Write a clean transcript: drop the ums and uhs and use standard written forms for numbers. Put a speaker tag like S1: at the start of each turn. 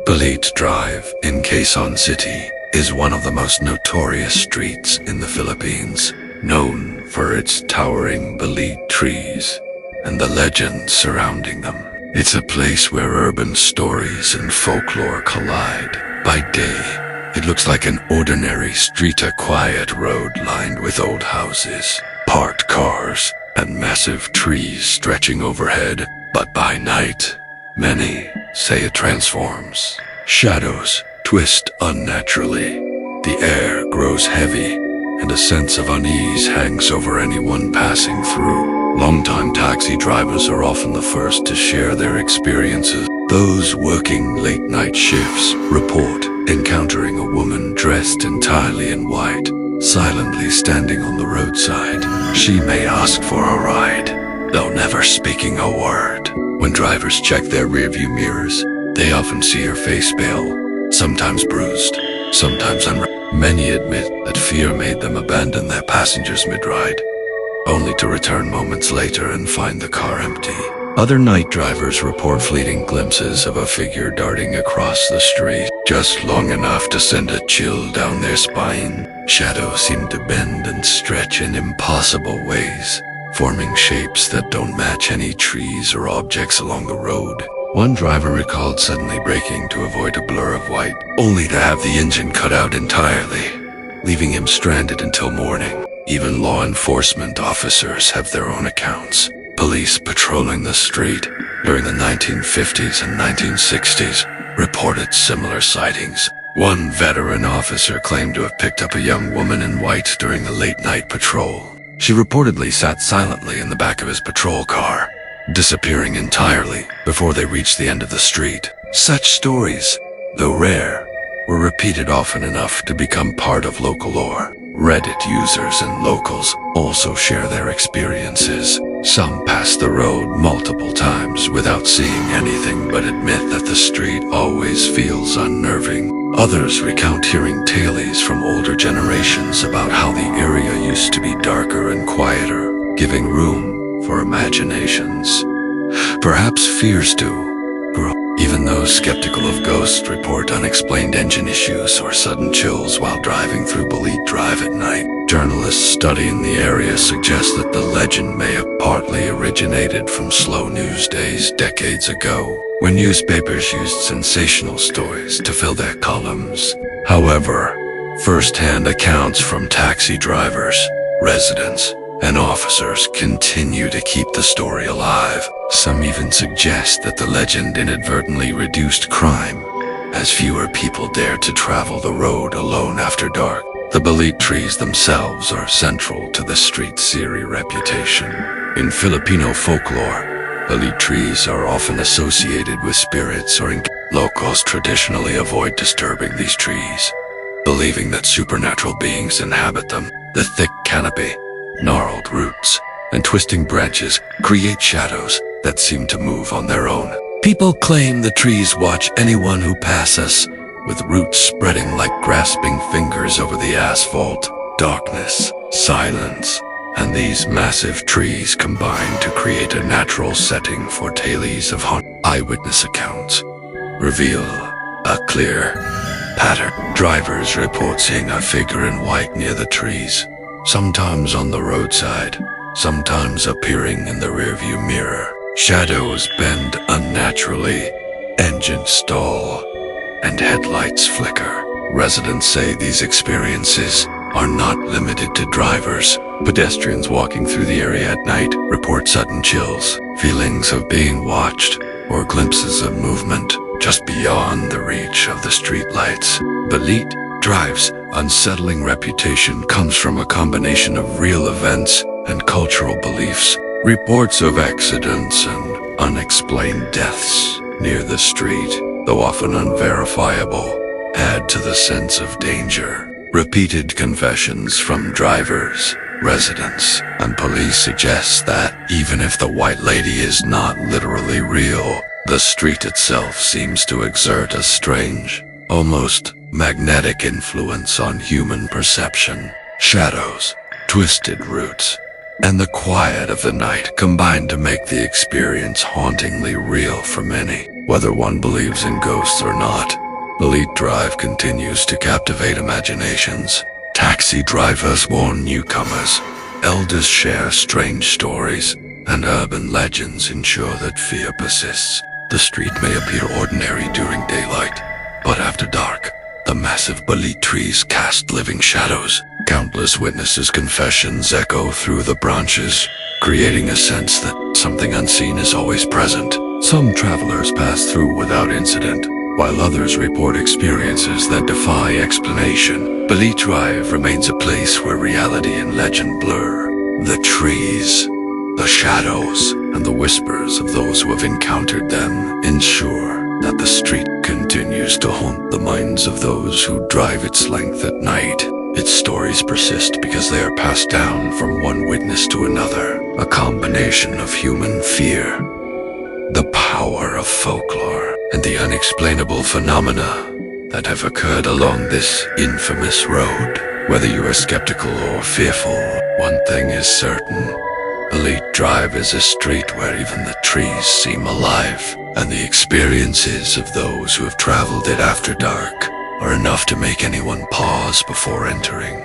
S1: Balete Drive in Quezon City is one of the most notorious streets in the Philippines, known for its towering balete trees and the legends surrounding them. It's a place where urban stories and folklore collide. By day, it looks like an ordinary street, a quiet road lined with old houses, parked cars, and massive trees stretching overhead. But by night, many say it transforms. Shadows twist unnaturally. The air grows heavy, and a sense of unease hangs over anyone passing through. Longtime taxi drivers are often the first to share their experiences. Those working late-night shifts report encountering a woman dressed entirely in white, silently standing on the roadside. She may ask for a ride, though never speaking a word. When drivers check their rearview mirrors, they often see her face pale, sometimes bruised, sometimes unreal. Many admit that fear made them abandon their passengers mid-ride, only to return moments later and find the car empty. Other night drivers report fleeting glimpses of a figure darting across the street, just long enough to send a chill down their spine. Shadows seem to bend and stretch in impossible ways, forming shapes that don't match any trees or objects along the road. One driver recalled suddenly braking to avoid a blur of white, only to have the engine cut out entirely, leaving him stranded until morning. Even law enforcement officers have their own accounts. Police patrolling the street during the 1950s and 1960s reported similar sightings. One veteran officer claimed to have picked up a young woman in white during a late-night patrol. She reportedly sat silently in the back of his patrol car, disappearing entirely before they reached the end of the street. Such stories, though rare, were repeated often enough to become part of local lore. Reddit users and locals also share their experiences. Some pass the road multiple times without seeing anything but admit that the street always feels unnerving. Others recount hearing tales from older generations about how the area used to be darker and quieter, giving room for imaginations. Perhaps fears do grow. Even those skeptical of ghosts report unexplained engine issues or sudden chills while driving through Balete Drive at night. Journalists studying the area suggest that the legend may have partly originated from slow news days decades ago, when newspapers used sensational stories to fill their columns. However, first-hand accounts from taxi drivers, residents, and officers continue to keep the story alive. Some even suggest that the legend inadvertently reduced crime, as fewer people dared to travel the road alone after dark. The balete trees themselves are central to the street's eerie reputation. In Filipino folklore, balete trees are often associated with spirits or locals traditionally avoid disturbing these trees, believing that supernatural beings inhabit them. The thick canopy, gnarled roots, and twisting branches create shadows that seem to move on their own. People claim the trees watch anyone who passes, with roots spreading like grasping fingers over the asphalt. Darkness, silence, and these massive trees combine to create a natural setting for tales of eyewitness accounts reveal a clear pattern. Drivers report seeing a figure in white near the trees, sometimes on the roadside, sometimes appearing in the rearview mirror. Shadows bend unnaturally, engines stall, and headlights flicker. Residents say these experiences are not limited to drivers. Pedestrians walking through the area at night report sudden chills, feelings of being watched, or glimpses of movement just beyond the reach of the streetlights. Balete Drive's unsettling reputation comes from a combination of real events and cultural beliefs. Reports of accidents and unexplained deaths near the street, though often unverifiable, add to the sense of danger. Repeated confessions from drivers, residents, and police suggest that even if the White Lady is not literally real, the street itself seems to exert a strange, almost magnetic influence on human perception. Shadows, twisted roots, and the quiet of the night combine to make the experience hauntingly real for many. Whether one believes in ghosts or not, Balete Drive continues to captivate imaginations. Taxi drivers warn newcomers, elders share strange stories, and urban legends ensure that fear persists. The street may appear ordinary during daylight, but after dark, the massive Balete trees cast living shadows. Countless witnesses' confessions echo through the branches, creating a sense that something unseen is always present. Some travelers pass through without incident, while others report experiences that defy explanation. Balete Drive remains a place where reality and legend blur. The trees, the shadows, and the whispers of those who have encountered them ensure that the street continues to haunt the minds of those who drive its length at night. Its stories persist because they are passed down from one witness to another, a combination of human fear, the power of folklore, and the unexplainable phenomena that have occurred along this infamous road. Whether you are skeptical or fearful, one thing is certain. Balete Drive is a street where even the trees seem alive, and the experiences of those who have traveled it after dark are enough to make anyone pause before entering.